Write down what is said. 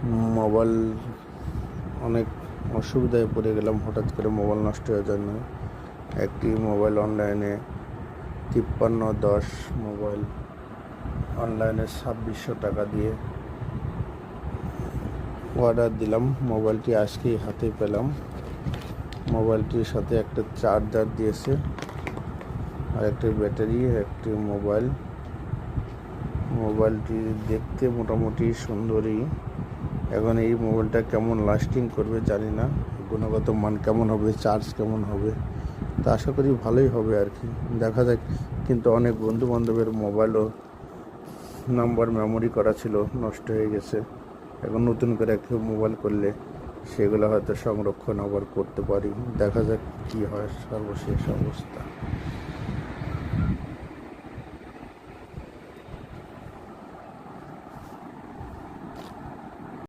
Mobile অনেক অসুবিধায় পড়ে গেলাম হঠাৎ করে মোবাইল নষ্ট হয়ে জন্য। একটি মোবাইল অনলাইনে 5310 মোবাইল অনলাইনে 2600 টাকা দিয়ে অর্ডার দিলাম। মোবাইলটি আজকেই হাতে পেলাম। মোবাইলটির সাথে একটা চার্জার দিয়েছে আর একটি ব্যাটারি, একটি মোবাইলটি দেখতে মোটামুটি সুন্দরই। এখন এই মোবাইলটা কেমন লাস্টিং করবে জানি না, গুণগত মান কেমন হবে, চার্জ কেমন হবে, তা আশা করি ভালোই হবে আর কি, দেখা যাক। কিন্তু অনেক বন্ধু বান্ধবের মোবাইলও নাম্বার মেমোরি করা ছিল, নষ্ট হয়ে গেছে। এখন নতুন করে একটু মোবাইল করলে সেগুলো হয়তো সংরক্ষণ আবার করতে পারি। দেখা যাক কী হয় সর্বশেষ অবস্থা।